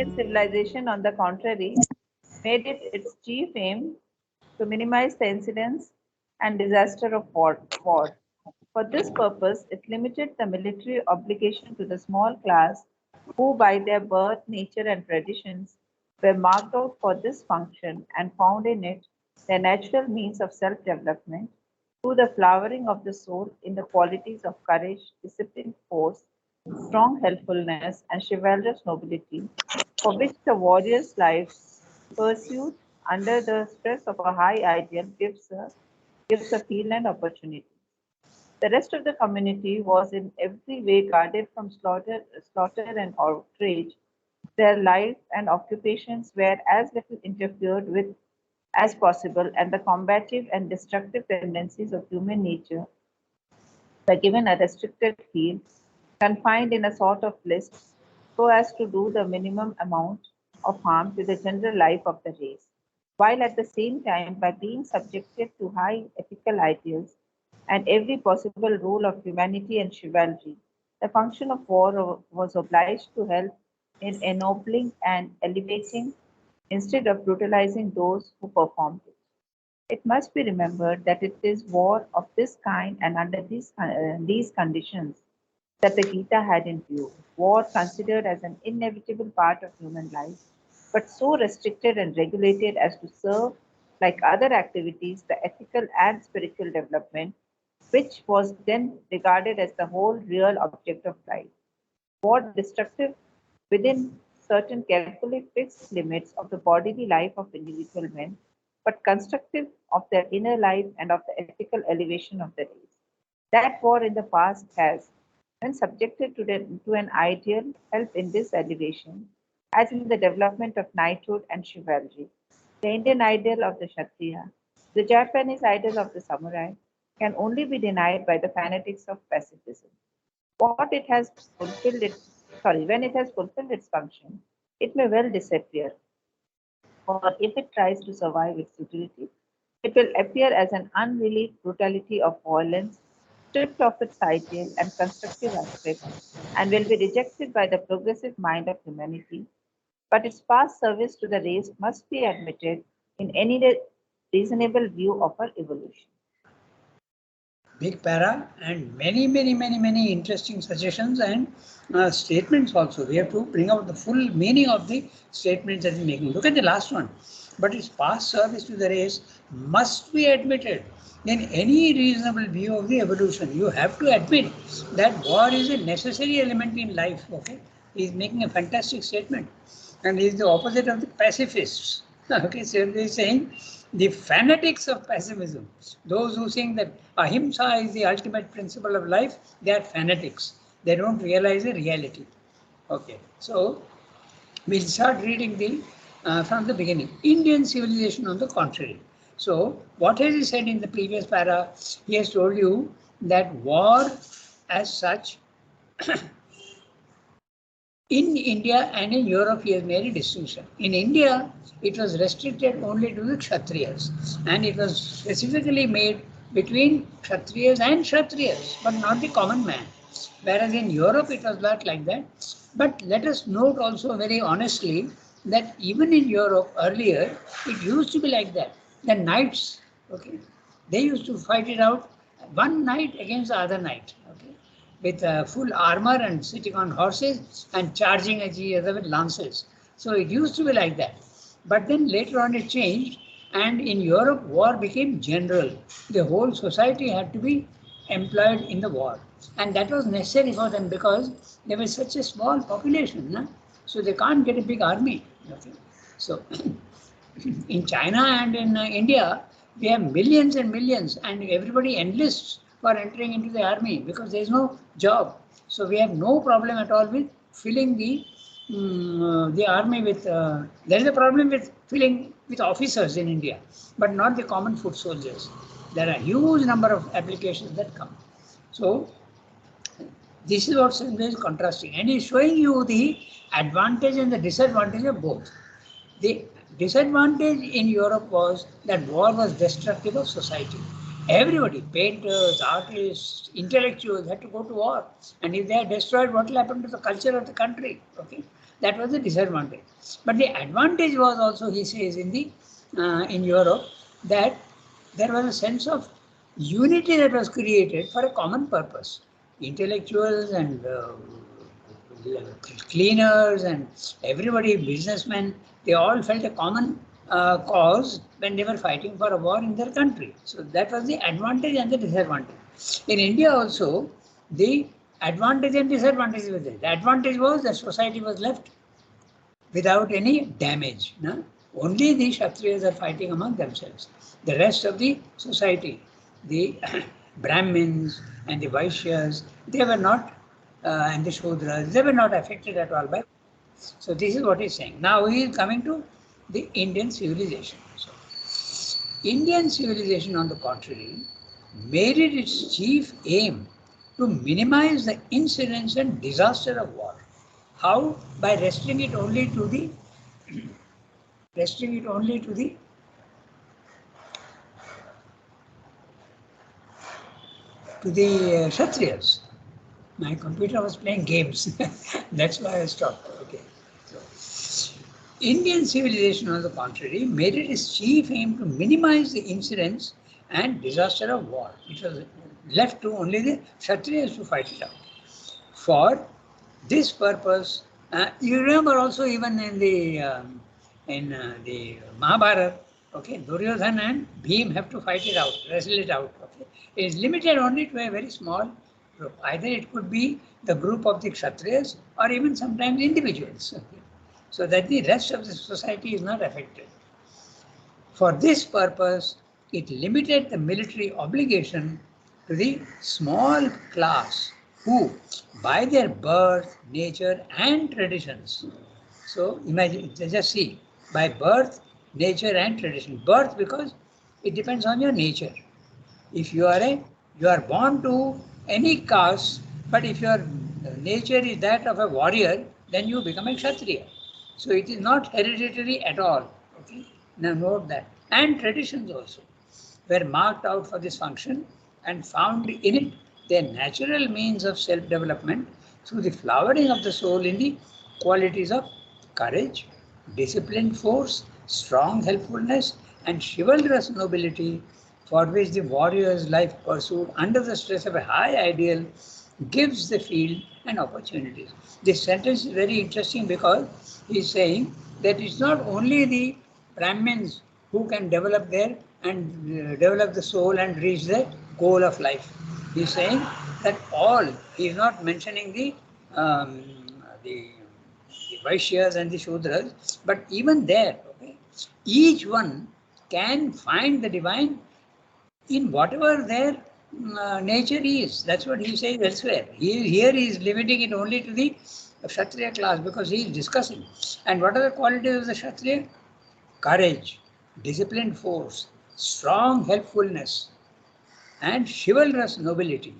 Indian civilization, on the contrary, made it its chief aim to minimize the incidence and disaster of war. For this purpose, it limited the military obligation to the small class who, by their birth, nature, and traditions, were marked out for this function and found in it their natural means of self development through the flowering of the soul in the qualities of courage, discipline, force, strong helpfulness, and chivalrous nobility, for which the warrior's life pursued under the stress of a high ideal gives a field and opportunity. The rest of the community was in every way guarded from slaughter and outrage. Their life and occupations were as little interfered with as possible, and the combative and destructive tendencies of human nature were given a restricted field, confined in a sort of list, so as to do the minimum amount of harm to the general life of the race, while at the same time, by being subjected to high ethical ideals and every possible rule of humanity and chivalry, the function of war was obliged to help in ennobling and elevating instead of brutalizing those who performed it. It must be remembered that it is war of this kind and under these conditions that the Gita had in view. War considered as an inevitable part of human life, but so restricted and regulated as to serve, like other activities, the ethical and spiritual development, which was then regarded as the whole real object of life. War destructive within certain carefully fixed limits of the bodily life of individual men, but constructive of their inner life and of the ethical elevation of the race. That war in the past has, when subjected to an ideal, help in this elevation, as in the development of knighthood and chivalry. The Indian ideal of the Kshatriya, the Japanese ideal of the samurai, can only be denied by the fanatics of pacifism. What it has fulfilled its When it has fulfilled its function, it may well disappear, or if it tries to survive its utility, it will appear as an unrelieved brutality of violence, stripped of its ideal and constructive aspects, and will be rejected by the progressive mind of humanity. But its past service to the race must be admitted in any reasonable view of our evolution. Big para and many interesting suggestions and statements also. We have to bring out the full meaning of the statements that we're making. Look at the last one. But its past service to the race must be admitted in any reasonable view of the evolution. You have to admit that war is a necessary element in life. Okay, he's making a fantastic statement, and he's the opposite of the pacifists. Okay, so he's saying the fanatics of pessimism, those who think that ahimsa is the ultimate principle of life, they are fanatics. They don't realize the reality. Okay, so we'll start reading from the beginning. Indian civilization, on the contrary. So, what has he said in the previous para? He has told you that war as such in India and in Europe, he has made a distinction. In India, it was restricted only to the Kshatriyas, and it was specifically made between Kshatriyas and Kshatriyas, but not the common man. Whereas in Europe, it was not like that. But let us note also very honestly that even in Europe earlier, it used to be like that. The knights, okay, they used to fight it out one knight against the other knight, okay, with full armor and sitting on horses and charging at each other with lances. So it used to be like that. But then later on it changed, and in Europe war became general. The whole society had to be employed in the war, and that was necessary for them because there was such a small population, no? So they can't get a big army. Okay? So in China and in India, we have millions and millions, and everybody enlists for entering into the army because there is no job. So we have no problem at all with filling the army with. There is a problem with filling with officers in India, but not the common foot soldiers. There are huge number of applications that come. So this is what Sundar is contrasting, and he is showing you the advantage and the disadvantage of both. The disadvantage in Europe was that war was destructive of society. Everybody, painters, artists, intellectuals had to go to war. And if they are destroyed, what will happen to the culture of the country? Okay. That was the disadvantage. But the advantage was also, he says, in Europe, that there was a sense of unity that was created for a common purpose. Intellectuals and cleaners and everybody, businessmen, they all felt a common cause when they were fighting for a war in their country. So that was the advantage and the disadvantage. In India also, the advantage and disadvantage was there. The advantage was that society was left without any damage. No? Only the Kshatriyas are fighting among themselves. The rest of the society, the Brahmins and the Vaishyas, they were not, and the Shudras, they were not affected at all by. So this is what he's saying. Now he is coming to the Indian civilization. So, Indian civilization, on the contrary, made it its chief aim to minimize the incidence and disaster of war. How? By restricting it only to the restricting it only to the Kshatriyas. My computer was playing games. That's why I stopped. Okay. So, Indian civilization, on the contrary, made it its chief aim to minimize the incidents and disaster of war. It was left to only the Kshatriyas to fight it out. For this purpose, you remember also even in the Mahabharata, okay, Duryodhana and Bhim have to fight it out, wrestle it out. Okay, it is limited only to a very small group. Either it could be the group of the Kshatriyas or even sometimes individuals. Okay, so that the rest of the society is not affected. For this purpose, it limited the military obligation to the small class who, by their birth, nature, and traditions. So imagine, just see, by birth, nature, and tradition. Birth, because it depends on your nature. If you are born to any caste, but if your nature is that of a warrior, then you become a Kshatriya. So it is not hereditary at all. Okay? Now note that. And traditions also were marked out for this function and found in it their natural means of self-development through the flowering of the soul in the qualities of courage, disciplined force, strong helpfulness, and chivalrous nobility, for which the warrior's life pursued under the stress of a high ideal gives the field and opportunities. This sentence is very interesting because he is saying that it's not only the Brahmins who can develop there and develop the soul and reach the goal of life. He is saying that all, he is not mentioning um, the, the Vaishyas and the Shudras, but even there, okay, each one can find the divine in whatever their nature is. That's what he says elsewhere. Here he is limiting it only to the Kshatriya class because he is discussing. And what are the qualities of the Kshatriya? Courage, disciplined force, strong helpfulness, and chivalrous nobility,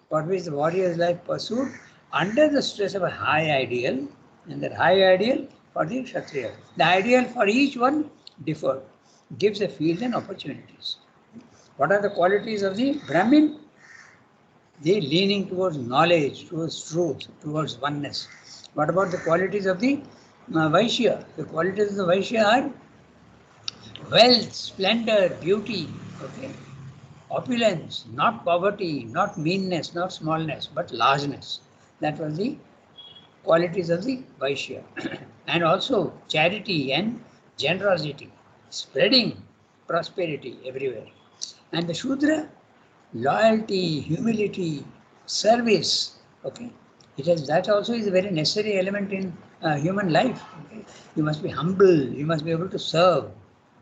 for which the warrior's life pursued under the stress of a high ideal, and that high ideal for the Kshatriya. The ideal for each one differed, gives a field and opportunities. What are the qualities of the Brahmin? They leaning towards knowledge, towards truth, towards oneness. What about the qualities of the Vaishya? The qualities of the Vaishya are wealth, splendor, beauty, okay, opulence, not poverty, not meanness, not smallness, but largeness. That was the qualities of the Vaishya. And also charity and generosity, spreading prosperity everywhere. And the Shudra, loyalty, humility, service. Okay, it has that also is a very necessary element in human life. Okay? You must be humble. You must be able to serve.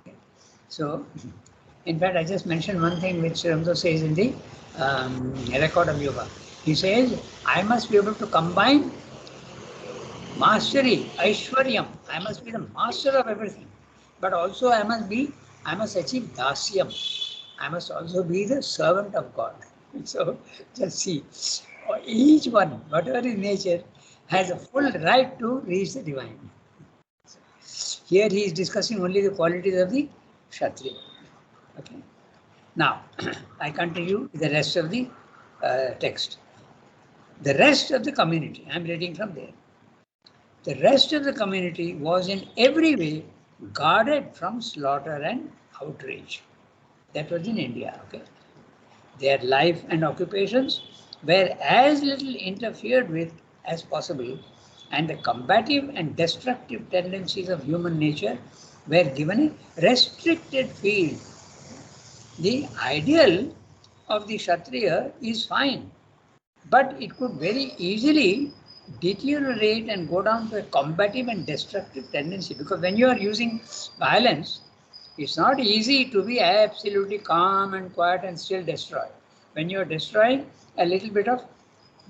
Okay? So, in fact, I just mentioned one thing which Ramdas says in the record of yoga. He says, I must be able to combine mastery, Aishwaryam. I must be the master of everything. But also I must achieve dasyam. I must also be the servant of God. So just see, each one, whatever is nature, has a full right to reach the divine. Here he is discussing only the qualities of the Kshatriya. Okay. Now, I continue with the rest of the text. The rest of the community, I am reading from there. The rest of the community was in every way guarded from slaughter and outrage. That was in India. Okay, their life and occupations were as little interfered with as possible, and the combative and destructive tendencies of human nature were given a restricted field. The ideal of the Kshatriya is fine, but it could very easily deteriorate and go down to a combative and destructive tendency, because when you are using violence, it's not easy to be absolutely calm and quiet and still destroy. When you are destroying, a little bit of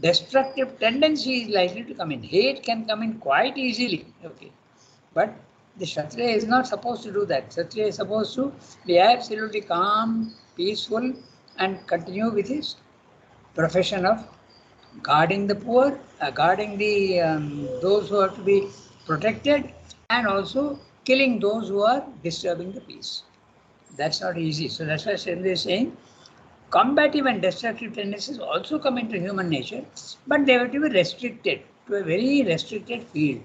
destructive tendency is likely to come in. Hate can come in quite easily. Okay, but the Kshatriya is not supposed to do that. Kshatriya is supposed to be absolutely calm, peaceful, and continue with his profession of guarding the poor, guarding the those who are to be protected, and also killing those who are disturbing the peace. That's not easy. So that's why Srendra is saying combative and destructive tendencies also come into human nature, but they have to be restricted to a very restricted field,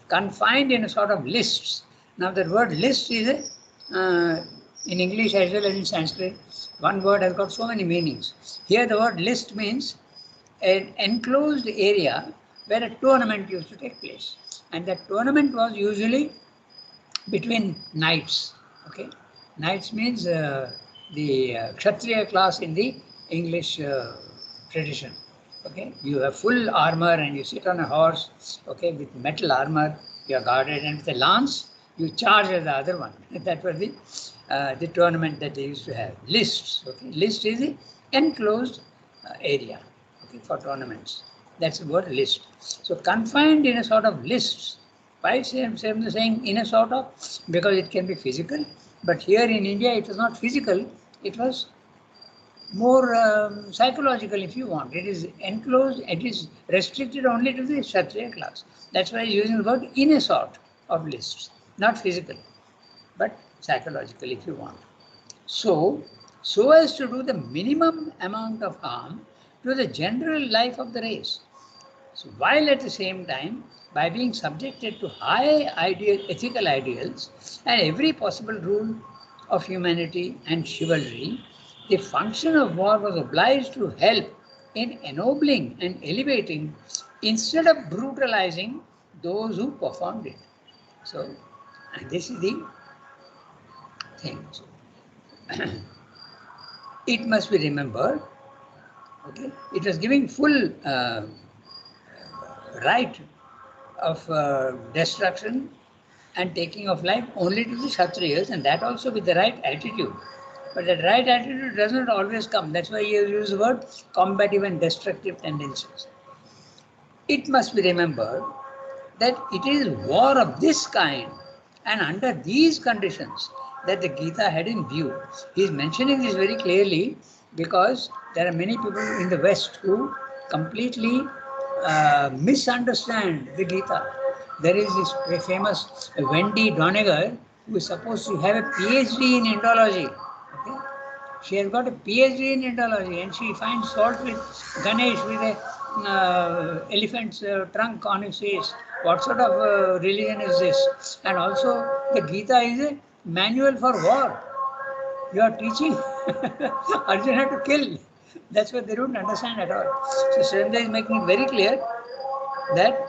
confined in a sort of lists. Now that word list is in English as well as in Sanskrit, one word has got so many meanings. Here the word list means an enclosed area where a tournament used to take place. And that tournament was usually between knights. Okay, knights means the Kshatriya class in the English tradition. Okay, you have full armor and you sit on a horse. Okay, with metal armor, you are guarded, and with a lance, you charge at the other one. That was the tournament that they used to have. Lists. Okay, list is the enclosed area. Okay, for tournaments. That's the word list. So confined in a sort of lists. Why saying in a sort of? Because it can be physical, but here in India it was not physical, it was more psychological if you want. It is enclosed, it is restricted only to the Kshatriya class. That's why I'm using the word in a sort of lists, not physical, but psychological if you want. So as to do the minimum amount of harm to the general life of the race. So while at the same time, by being subjected to high ethical ideals and every possible rule of humanity and chivalry, the function of war was obliged to help in ennobling and elevating instead of brutalizing those who performed it. So, and this is the thing. So, it must be remembered, okay, it was giving full right of destruction and taking of life only to the Kshatriyas, and that also with the right attitude. But that right attitude does not always come. That's why you use the word combative and destructive tendencies. It must be remembered that it is war of this kind and under these conditions that the Gita had in view. He is mentioning this very clearly because there are many people in the West who completely misunderstand the Gita. There is this famous Wendy Doniger who is supposed to have a PhD in Indology. Okay? She has got a PhD in Indology and she finds fault with Ganesh with a elephant's trunk on his face. What sort of religion is this? And also, the Gita is a manual for war. You are teaching Arjuna to kill. That's what they don't understand at all. So, Surendra is making it very clear that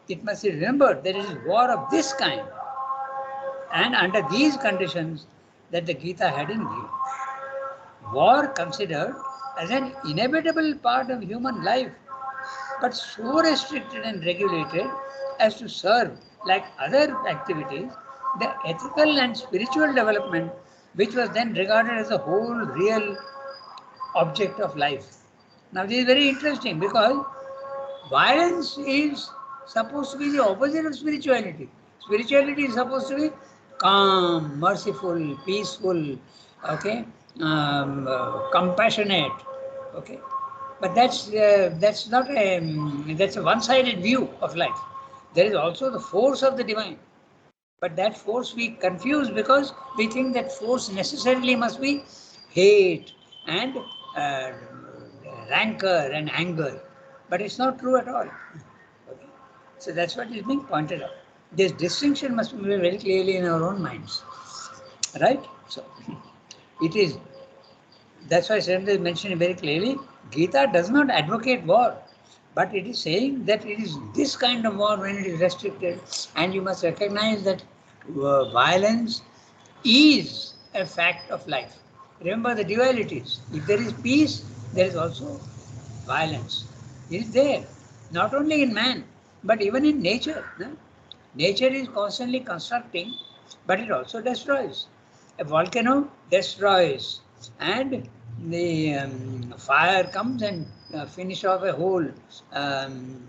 it must be remembered there is war of this kind and under these conditions that the Gita had in view. War considered as an inevitable part of human life, but so restricted and regulated as to serve, like other activities, the ethical and spiritual development, which was then regarded as the whole real object of life. Now, this is very interesting because violence is supposed to be the opposite of spirituality. Spirituality is supposed to be calm, merciful, peaceful, okay, compassionate, okay. But that's not that's a one-sided view of life. There is also the force of the divine, but that force we confuse because we think that force necessarily must be hate and rancor and anger, but it's not true at all. Okay. So that's what is being pointed out. This distinction must be made very clearly in our own minds, right? So it is, that's why Srinath is mentioning very clearly, Gita does not advocate war, but it is saying that it is this kind of war when it is restricted, and you must recognize that violence is a fact of life. Remember the dualities. If there is peace, there is also violence. It is there, not only in man, but even in nature. No? Nature is constantly constructing, but it also destroys. A volcano destroys, and the fire comes and finish off a whole an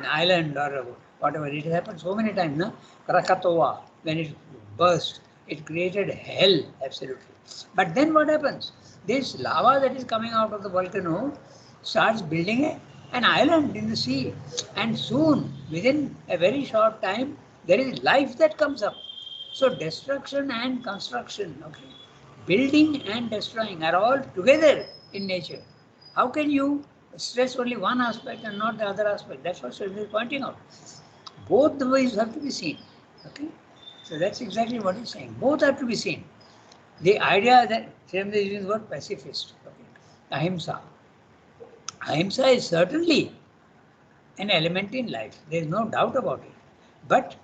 island or whatever. It happened so many times. No? Krakatoa, when it burst, it created hell, absolutely. But then what happens? This lava that is coming out of the volcano starts building an island in the sea. And soon, within a very short time, there is life that comes up. So destruction and construction, okay, building and destroying are all together in nature. How can you stress only one aspect and not the other aspect? That's what Sridhar is pointing out. Both the ways have to be seen. Okay, so that's exactly what he's saying. Both have to be seen. The idea that Sridhar is using the word pacifist. Okay, ahimsa. Ahimsa is certainly an element in life. There is no doubt about it. But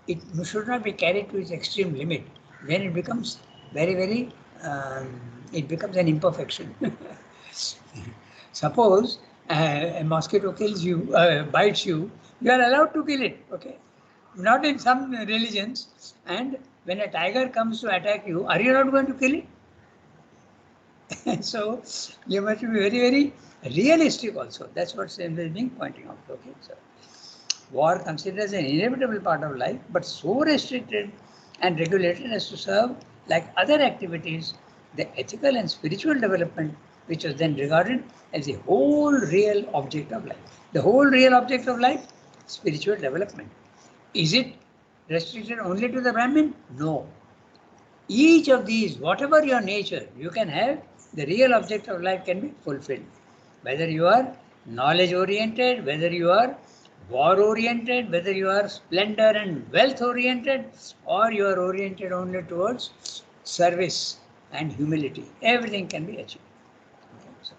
it should not be carried to its extreme limit. Then it becomes very, very, it becomes an imperfection. Suppose a mosquito kills you, bites you, you are allowed to kill it, okay? Not in some religions. And when a tiger comes to attack you, are you not going to kill it? So you must be very, very realistic also. That's what Sam is being pointing out. Okay, so war considered as an inevitable part of life, but so restricted and regulated as to serve, like other activities, the ethical and spiritual development, which was then regarded as the whole real object of life. The whole real object of life, spiritual development. Is it restricted only to the Brahmin? No. Each of these, whatever your nature, you can have, the real object of life can be fulfilled. Whether you are knowledge oriented, whether you are war oriented, whether you are splendor and wealth oriented, or you are oriented only towards service and humility, everything can be achieved. So,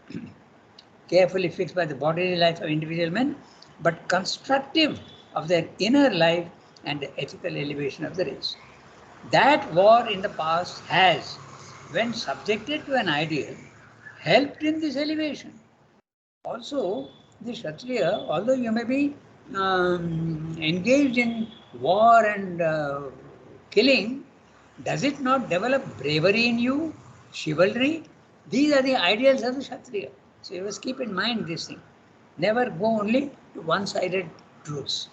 carefully fixed by the bodily life of individual men, but constructive of their inner life and the ethical elevation of the race. That war in the past has, when subjected to an ideal, helped in this elevation. Also, the Kshatriya, although you may be engaged in war and killing, does it not develop bravery in you, chivalry? These are the ideals of the Kshatriya. So you must keep in mind this thing. Never go only to one-sided truths.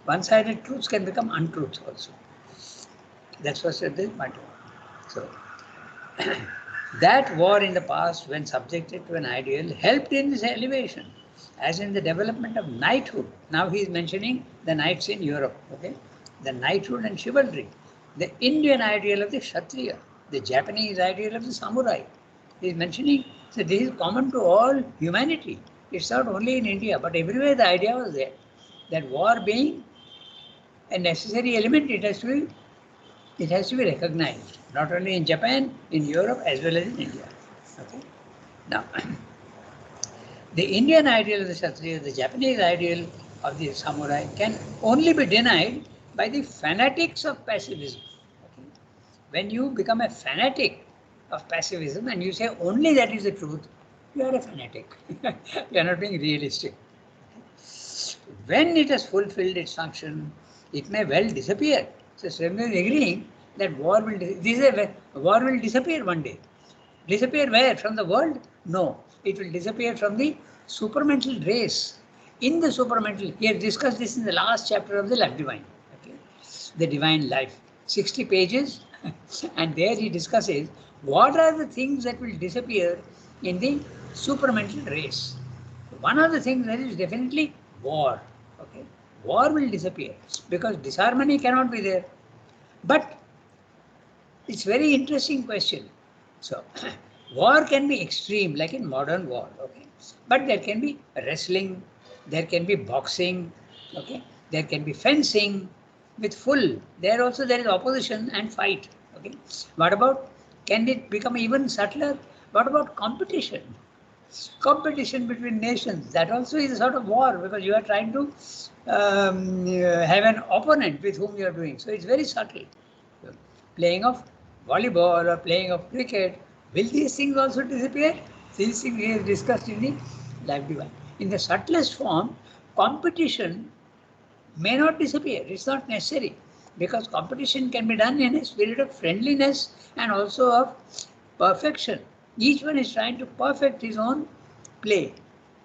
One-sided truths can become untruths also. That's what said this matter. So that war in the past, when subjected to an ideal, helped in this elevation, as in the development of knighthood. Now he is mentioning the knights in Europe, okay? The knighthood and chivalry, the Indian ideal of the Kshatriya, the Japanese ideal of the samurai. He is mentioning, so this is common to all humanity. It's not only in India, but everywhere the idea was there. That war being a necessary element, it has to be recognized, not only in Japan, in Europe, as well as in India. Okay. Now, the Indian ideal of the Kshatriya, the Japanese ideal of the samurai can only be denied by the fanatics of pacifism. Okay. When you become a fanatic of pacifism and you say only that is the truth, you are a fanatic. You are not being realistic. When it has fulfilled its function, it may well disappear. So Sremya is agreeing that war will disappear one day. Disappear where? From the world? No. It will disappear from the supramental race. In the supramental, he has discussed this in the last chapter of the Life Divine. Okay? The Divine Life. 60 pages. And there he discusses what are the things that will disappear in the supramental race. One of the things that is definitely war. Okay? War will disappear because disharmony cannot be there. But it's very interesting question. So, war can be extreme, like in modern war, okay? But there can be wrestling, There can be boxing, okay? There can be fencing with full. There also there is opposition and fight, okay? What about, can it become even subtler? What about competition? Competition between nations, that also is a sort of war because you are trying to have an opponent with whom you are doing. So it's very subtle. Playing of volleyball or playing of cricket, will these things also disappear? These things we have discussed in the life divine. In the subtlest form, competition may not disappear. It's not necessary because competition can be done in a spirit of friendliness and also of perfection. Each one is trying to perfect his own play.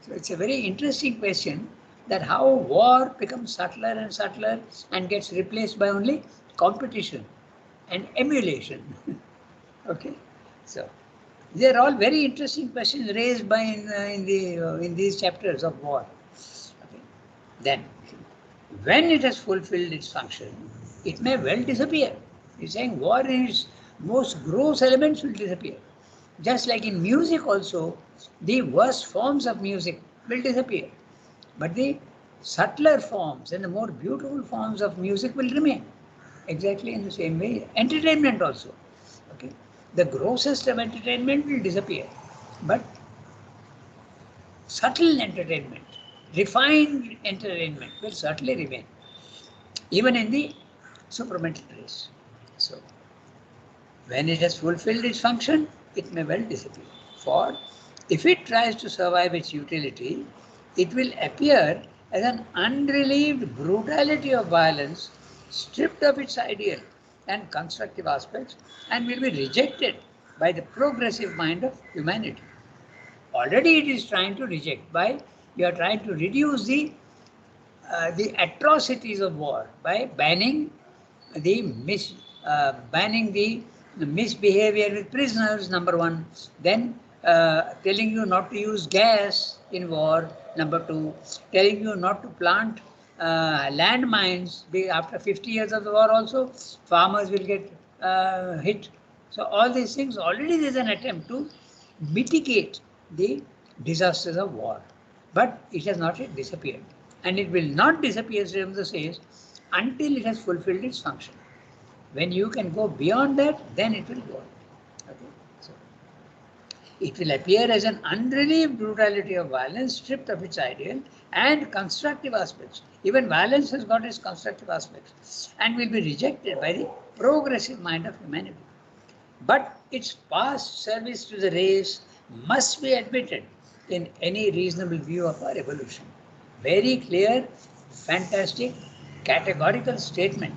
So it's a very interesting question that how war becomes subtler and subtler and gets replaced by only competition and emulation. Okay, so they're all very interesting questions raised by in these chapters of war. Okay. Then, when it has fulfilled its function, it may well disappear. He's saying war in its most gross elements will disappear. Just like in music also, the worst forms of music will disappear. But the subtler forms and the more beautiful forms of music will remain. Exactly in the same way, entertainment also. Okay, the grossest of entertainment will disappear, but subtle entertainment, refined entertainment will certainly remain, even in the supramental race. So, when it has fulfilled its function, it may well disappear. For if it tries to survive its utility, it will appear as an unrelieved brutality of violence, stripped of its ideal and constructive aspects, and will be rejected by the progressive mind of humanity. Already it is trying to reject by you are trying to reduce the atrocities of war by banning the misbehavior with prisoners, number one. Then telling you not to use gas in war, number two. Telling you not to plant landmines. After 50 years of the war, also farmers will get hit. So all these things already there is an attempt to mitigate the disasters of war, but it has not yet disappeared, and it will not disappear, Srimata says, until it has fulfilled its function. When you can go beyond that, then it will go. Okay? So it will appear as an unrelieved brutality of violence, stripped of its ideal and constructive aspects. Even violence has got its constructive aspects and will be rejected by the progressive mind of humanity. But its past service to the race must be admitted in any reasonable view of our evolution. Very clear, fantastic, categorical statement.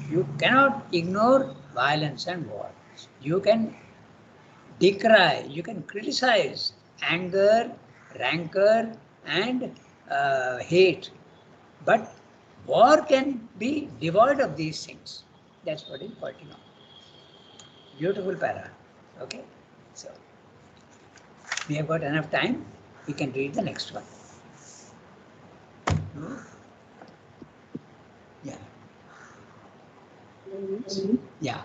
You cannot ignore violence and war. You can decry, you can criticize anger, rancor, and hate. But war can be devoid of these things. That's what is pointing out. Beautiful para. Okay? So, we have got enough time. We can read the next one. Yeah. Yeah.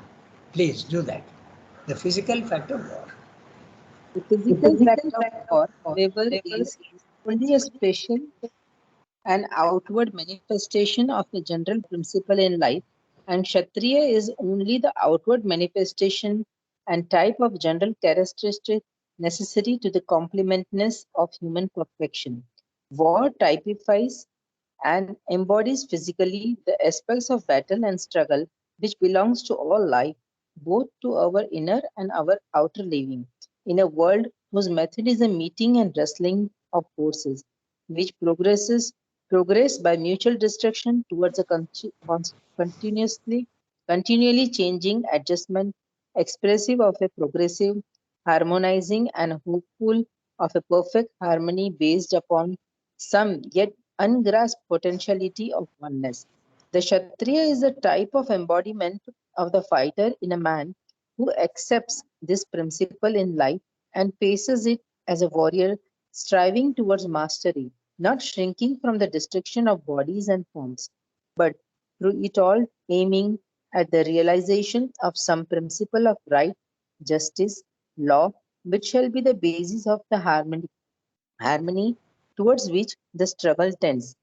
Please do that. The physical fact of war. The physical fact of war, however, is only a special and outward manifestation of a general principle in life, and Kshatriya is only the outward manifestation and type of general characteristic necessary to the complementness of human perfection. War typifies and embodies physically the aspects of battle and struggle which belongs to all life, both to our inner and our outer living, in a world whose method is a meeting and wrestling of forces, which progress by mutual destruction towards a continually changing adjustment, expressive of a progressive, harmonizing, and hopeful of a perfect harmony based upon some yet ungrasped potentiality of oneness. The Kshatriya is a type of embodiment of the fighter in a man who accepts this principle in life and faces it as a warrior striving towards mastery, not shrinking from the destruction of bodies and forms, but through it all aiming at the realization of some principle of right, justice, law, which shall be the basis of the harmony towards which the struggle tends.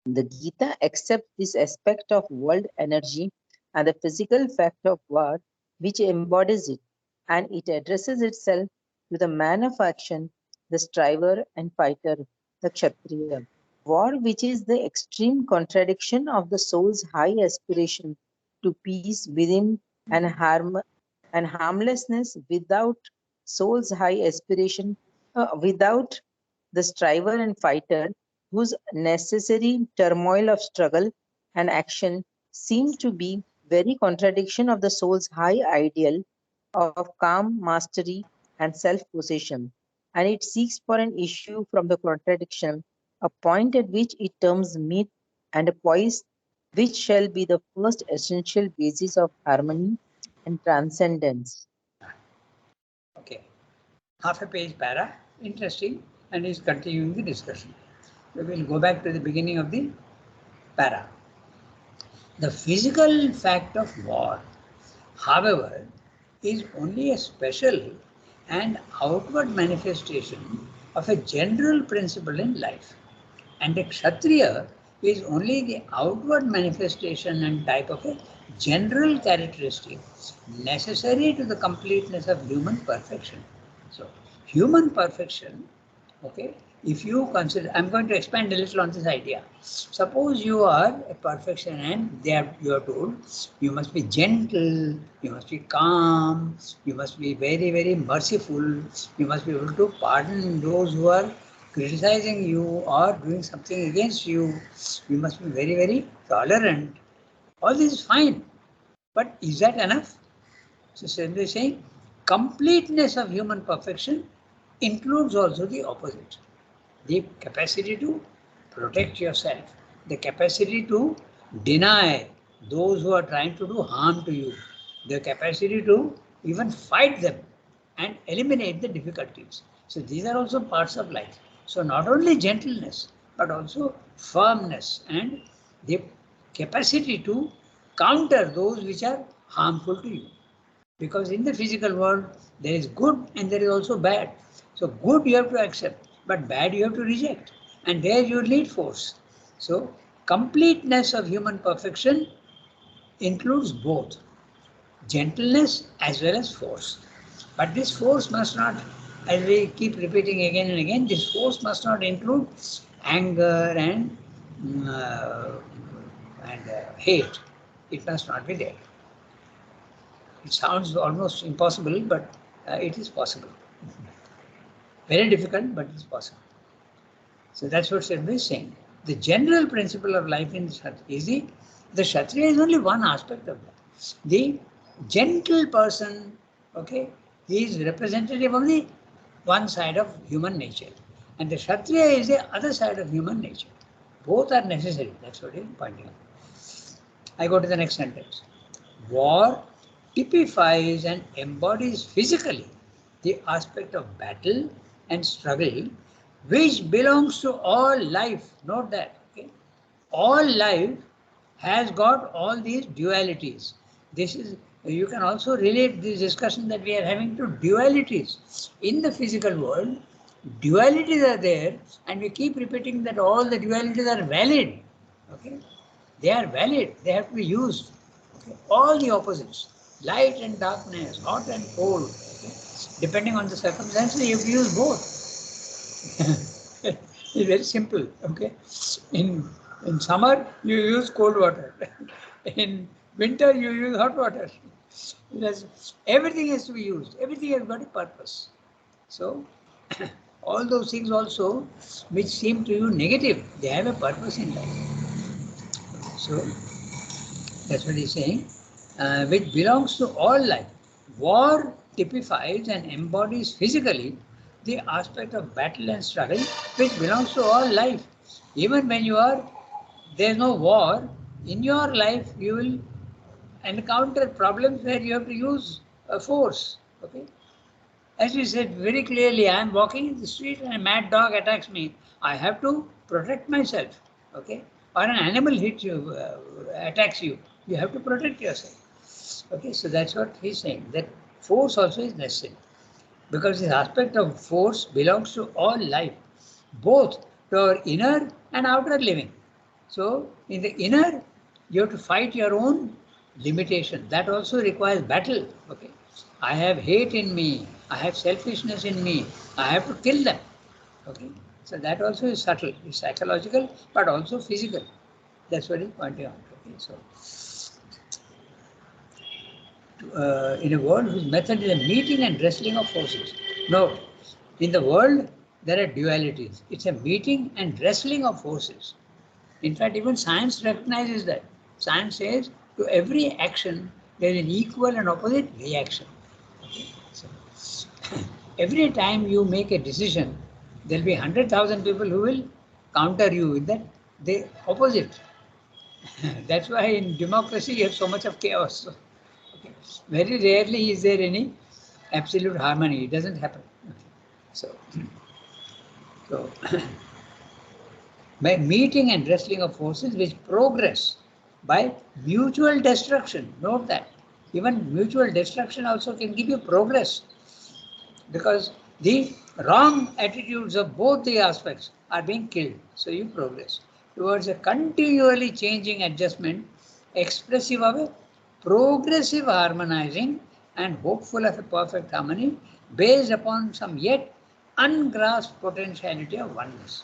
The Gita accepts this aspect of world energy and the physical fact of war, which embodies it, and it addresses itself to the man of action, the striver and fighter, the Kshatriya. War, which is the extreme contradiction of the soul's high aspiration to peace within and harmlessness without soul's high aspiration, without the striver and fighter, whose necessary turmoil of struggle and action seem to be very contradiction of the soul's high ideal of calm mastery and self-possession, and it seeks for an issue from the contradiction, a point at which it terms meet, and a poise which shall be the first essential basis of harmony and transcendence. Okay. Half a page para, interesting, and is continuing the discussion. We will go back to the beginning of the para. The physical fact of war, however, is only a special and outward manifestation of a general principle in life. And a Kshatriya is only the outward manifestation and type of a general characteristic necessary to the completeness of human perfection. So, human perfection, okay, if you consider, I'm going to expand a little on this idea. Suppose you are a perfection and you are told you must be gentle, you must be calm, you must be very, very merciful, you must be able to pardon those who are criticizing you or doing something against you, you must be very, very tolerant. All this is fine. But is that enough? So simply saying, completeness of human perfection includes also the opposite. The capacity to protect yourself, the capacity to deny those who are trying to do harm to you, the capacity to even fight them and eliminate the difficulties. So these are also parts of life. So not only gentleness, but also firmness and the capacity to counter those which are harmful to you. Because in the physical world, there is good and there is also bad. So good you have to accept, but bad you have to reject. And there you need force. So completeness of human perfection includes both gentleness as well as force. But this force must not, as we keep repeating again and again, this force must not include anger and hate. It must not be there. It sounds almost impossible, but it is possible. Very difficult, but it's possible. So that's what Sharma is saying. The general principle of life in the Kshatriya is only one aspect of that. The gentle person, okay, he is representative of the one side of human nature. And the Kshatriya is the other side of human nature. Both are necessary. That's what he is pointing out. I go to the next sentence. War typifies and embodies physically the aspect of battle and struggle which belongs to all life. Note that. Okay? All life has got all these dualities. This is, you can also relate this discussion that we are having to dualities. In the physical world, dualities are there, and we keep repeating that all the dualities are valid. Okay? They are valid, they have to be used. Okay? All the opposites, light and darkness, hot and cold, okay? Depending on the circumstances, you have to use both. It's very simple. Okay, in summer you use cold water, in winter you use hot water. Everything has to be used. Everything has got a purpose. So all those things also which seem to you negative, they have a purpose in life. So that's what he's saying, which belongs to all life. War typifies and embodies physically the aspect of battle and struggle which belongs to all life. Even when there's no war, in your life you will encounter problems where you have to use force. Okay? As we said very clearly, I am walking in the street and a mad dog attacks me. I have to protect myself. Okay? Or an animal hits you, attacks you. You have to protect yourself. Okay? So that's what he's saying. That force also is necessary. Because this aspect of force belongs to all life, both to our inner and outer living. So in the inner, you have to fight your own limitation. That also requires battle. Okay, I have hate in me, I have selfishness in me, I have to kill them. Okay, so that also is subtle, it's psychological, but also physical. That's what he's pointing out. Okay, so in a world whose method is a meeting and wrestling of forces. No, in the world there are dualities. It's a meeting and wrestling of forces. In fact, even science recognizes that. Science says to every action there is an equal and opposite reaction. Okay? So, every time you make a decision, there will be 100,000 people who will counter you with that the opposite. That's why in democracy you have so much of chaos. Okay. Very rarely is there any absolute harmony. It doesn't happen. Okay. So by meeting and wrestling of forces which progress by mutual destruction. Note that. Even mutual destruction also can give you progress, because the wrong attitudes of both the aspects are being killed. So you progress towards a continually changing adjustment, expressive of a progressive harmonizing and hopeful of a perfect harmony based upon some yet ungrasped potentiality of oneness.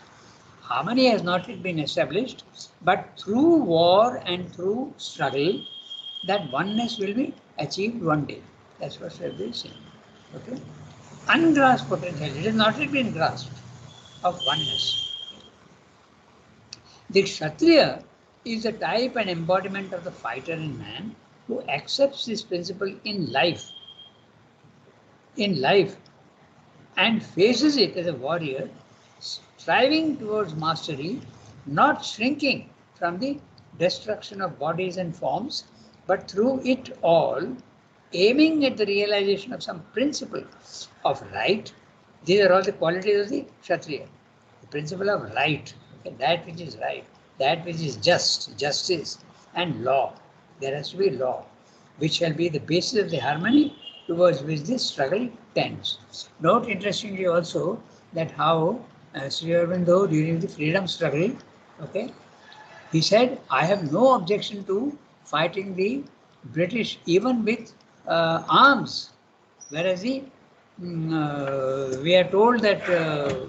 Harmony has not yet been established, but through war and through struggle, that oneness will be achieved one day. That's what Sri is saying. Okay? Ungrasped potential, it has not yet been grasped, of oneness. The Kshatriya is the type and embodiment of the fighter in man who accepts this principle in life, and faces it as a warrior, striving towards mastery, not shrinking from the destruction of bodies and forms, but through it all, aiming at the realization of some principle of right. These are all the qualities of the Kshatriya. The principle of right, okay, that which is right, that which is just, justice, and law. There has to be law, which shall be the basis of the harmony towards which this struggle tends. Note interestingly also that how Sri Aurobindo during the freedom struggle, okay, he said, I have no objection to fighting the British even with arms, whereas we are told that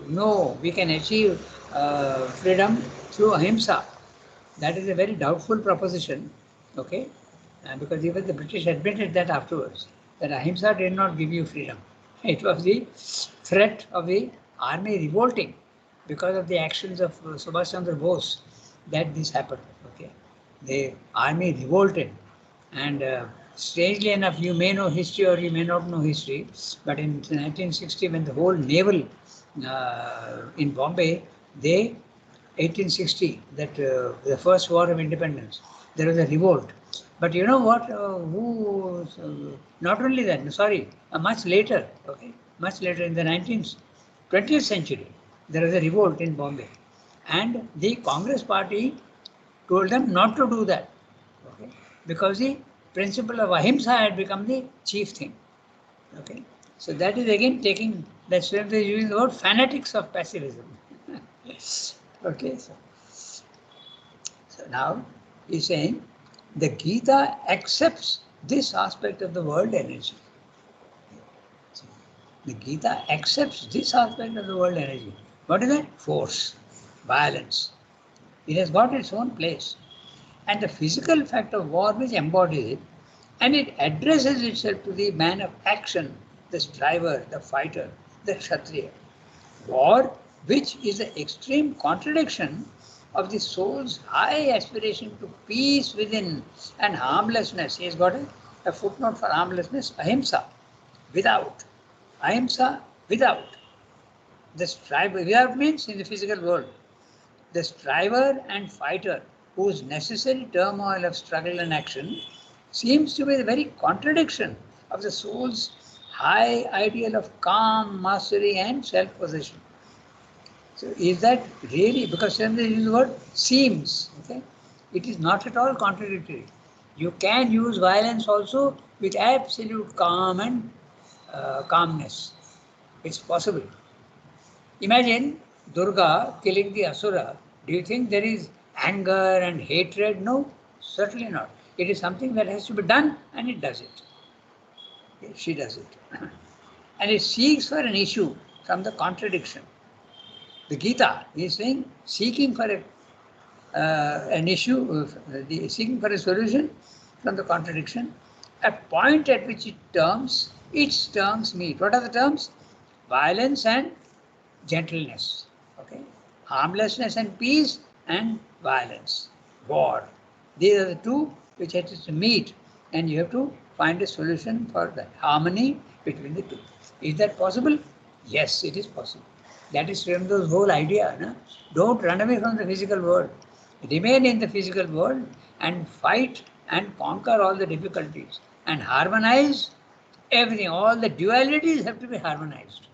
no, we can achieve freedom through ahimsa. That is a very doubtful proposition, okay? Because even the British admitted that afterwards, that ahimsa did not give you freedom. It was the threat of the army revolting because of the actions of Subhash Chandra Bose that this happened. Okay, the army revolted, and strangely enough, you may know history or you may not know history, but in 1960, when the whole naval in Bombay, they 1860, that the first war of independence, there was a revolt. But you know what? Not only that, sorry, much later, okay, much later in the 20th century, there was a revolt in Bombay, and the Congress party told them not to do that, okay, because the principle of ahimsa had become the chief thing. Okay, so that is again taking, that's where they are using the word fanatics of pacifism. Okay, so now he's saying the Gita accepts this aspect of the world energy. The Gita accepts this aspect of the world energy. What is that? Force, violence. It has got its own place. And the physical fact of war which embodies it, and it addresses itself to the man of action, the striver, the fighter, the Kshatriya. War, which is the extreme contradiction of the soul's high aspiration to peace within and harmlessness. He has got a footnote for harmlessness, ahimsa, without. Ahimsa, without. The striver, without means in the physical world. The striver and fighter, whose necessary turmoil of struggle and action seems to be the very contradiction of the soul's high ideal of calm, mastery, and self-possession. So is that really, because then they use the word seems, okay? It is not at all contradictory. You can use violence also with absolute calm and calmness. It's possible. Imagine Durga killing the Asura, do you think there is anger and hatred? No, certainly not. It is something that has to be done and it does it. She does it. And it seeks for an issue from the contradiction. The Gita is saying, seeking for an issue, seeking for a solution from the contradiction, a point at which its terms meet. What are the terms? Violence and gentleness. Okay, harmlessness and peace, and violence, war. These are the two which have to meet, and you have to find a solution for the harmony between the two. Is that possible? Yes, it is possible. That is Srimdo's whole idea. No? Don't run away from the physical world. Remain in the physical world and fight and conquer all the difficulties and harmonize everything. All the dualities have to be harmonized.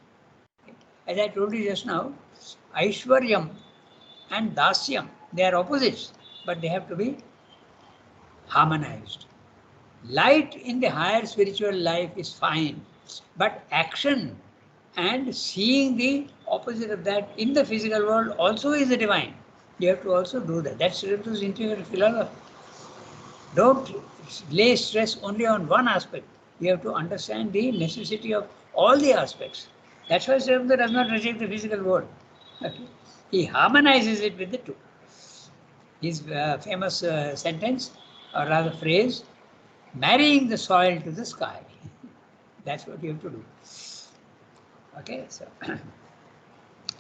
As I told you just now, Aishwaryam and Dasyam, they are opposites, but they have to be harmonized. Light in the higher spiritual life is fine, but action and seeing the opposite of that in the physical world also is the divine. You have to also do that. That's Srimatu's integral philosophy. Don't lay stress only on one aspect. You have to understand the necessity of all the aspects. That's why Srimatu does not reject the physical world. Okay? He harmonizes it with the two. His famous sentence, or rather phrase, marrying the soil to the sky. That's what you have to do. Okay, so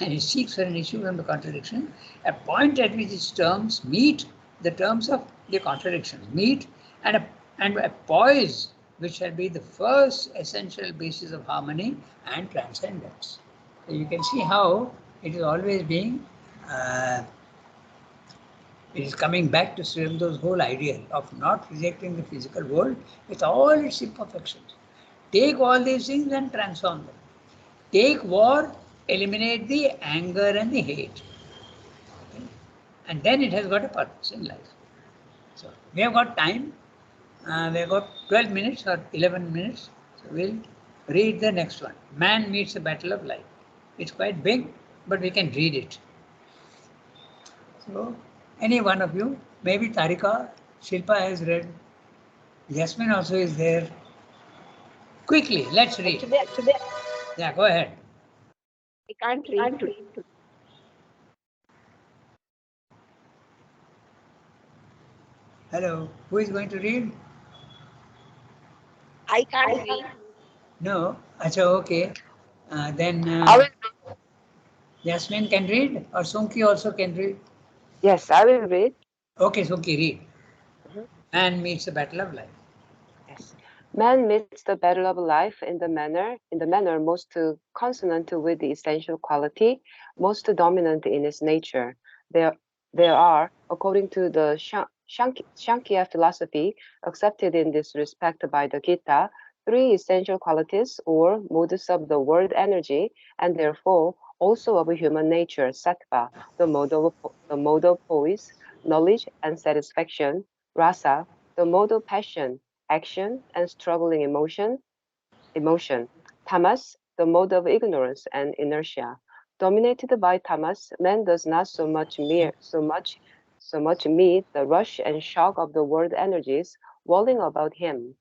and he seeks for an issue from the contradiction, a point at which its terms meet the terms of the contradiction, meet and a poise which shall be the first essential basis of harmony and transcendence. So you can see how it is always being, it is coming back to Sri Aurobido's whole idea of not rejecting the physical world with all its imperfections. Take all these things and transform them. Take war, eliminate the anger and the hate. Okay? And then it has got a purpose in life. So we have got time. We have got 12 minutes or 11 minutes. So we'll read the next one. Man meets the battle of life. It's quite big, but we can read it. So any one of you, maybe Tarika, Shilpa has read, Yasmin also is there. Quickly, let's read. Actually, Yeah, go ahead. I can't read. Hello, who is going to read? I can't read. No, acha, okay. Then I will, Yasmin can read, or Sunki also can read. yes, I will read. Okay, Sunki, read. Mhm. Man meets the battle of life. Yes. Man meets the battle of life in the manner most consonant with the essential quality, most dominant in its nature. There, there are, according to the Shankya philosophy, accepted in this respect by the Gita, three essential qualities or modes of the world energy, and therefore also of human nature, sattva, the mode of poise, knowledge and satisfaction, rasa, the mode of passion, action, and struggling emotion. Tamas, the mode of ignorance and inertia. Dominated by tamas, man does not so much meet the rush and shock of the world energies walling about him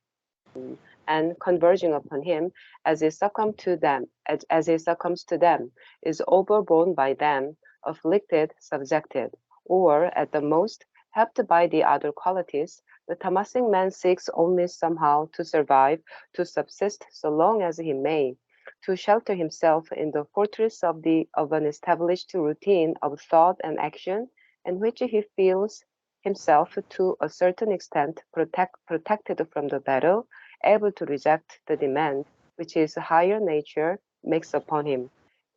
and converging upon him as he succumbs to them, is overborne by them, afflicted, subjected, or at the most helped by the other qualities. The tamasic man seeks only somehow to survive, to subsist so long as he may, to shelter himself in the fortress of an established routine of thought and action, in which he feels himself to a certain extent protected from the battle, able to reject the demand which his higher nature makes upon him,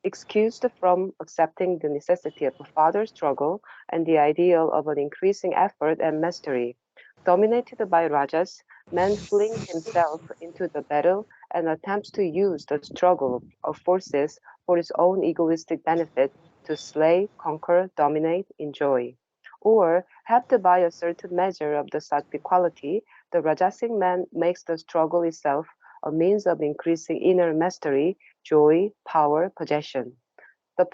excused from accepting the necessity of a further struggle and the ideal of an increasing effort and mastery. Dominated by rajas, man flings himself into the battle and attempts to use the struggle of forces for his own egoistic benefit to slay, conquer, dominate, enjoy. Or, helped by a certain measure of the sattvic quality, the Rajasic man makes the struggle itself a means of increasing inner mastery, joy, power, possession. The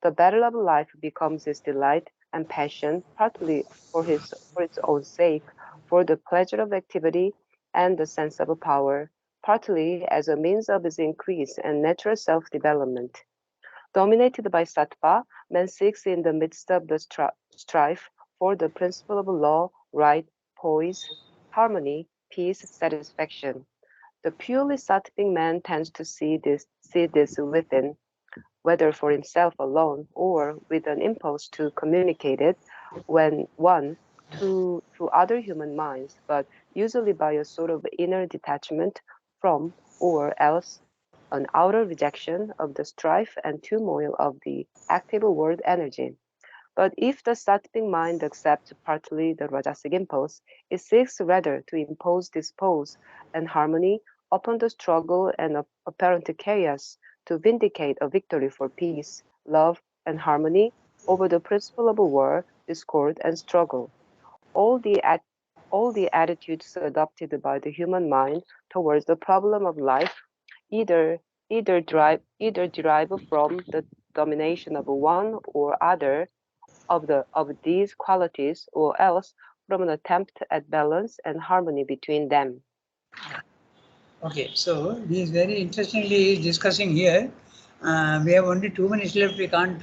the battle of life becomes his delight and passion, partly for its own sake, for the pleasure of activity and the sense of power, partly as a means of his increase and natural self-development. Dominated by sattva, man seeks in the midst of the strife for the principle of law, right, poise, harmony, peace, satisfaction. The purely sattvic man tends to see this within, whether for himself alone or with an impulse to communicate it when one to other human minds, but usually by a sort of inner detachment from, or else an outer rejection of the strife and turmoil of the active world energy. But if the sattvic mind accepts partly the rajasic impulse, it seeks rather to impose this pose and harmony upon the struggle and apparent chaos to vindicate a victory for peace, love, and harmony over the principle of war, discord, and struggle. All the at, all the attitudes adopted by the human mind towards the problem of life either either derive from the domination of one or other of these qualities or else from an attempt at balance and harmony between them. Okay, so he is very interestingly discussing here. We have only 2 minutes left. We can't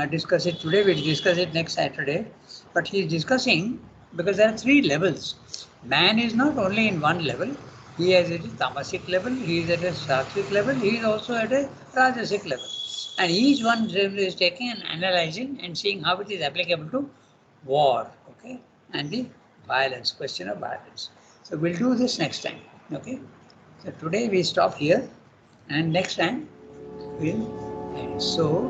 discuss it today. We'll discuss it next Saturday. But he is discussing because there are three levels. Man is not only in one level. He is at a tamasic level. He is at a sattvic level. He is also at a rajasic level. And each one level is taking and analyzing and seeing how it is applicable to war. Okay, and the violence, question of violence. So we'll do this next time. Okay. So today we stop here and next time we'll end. So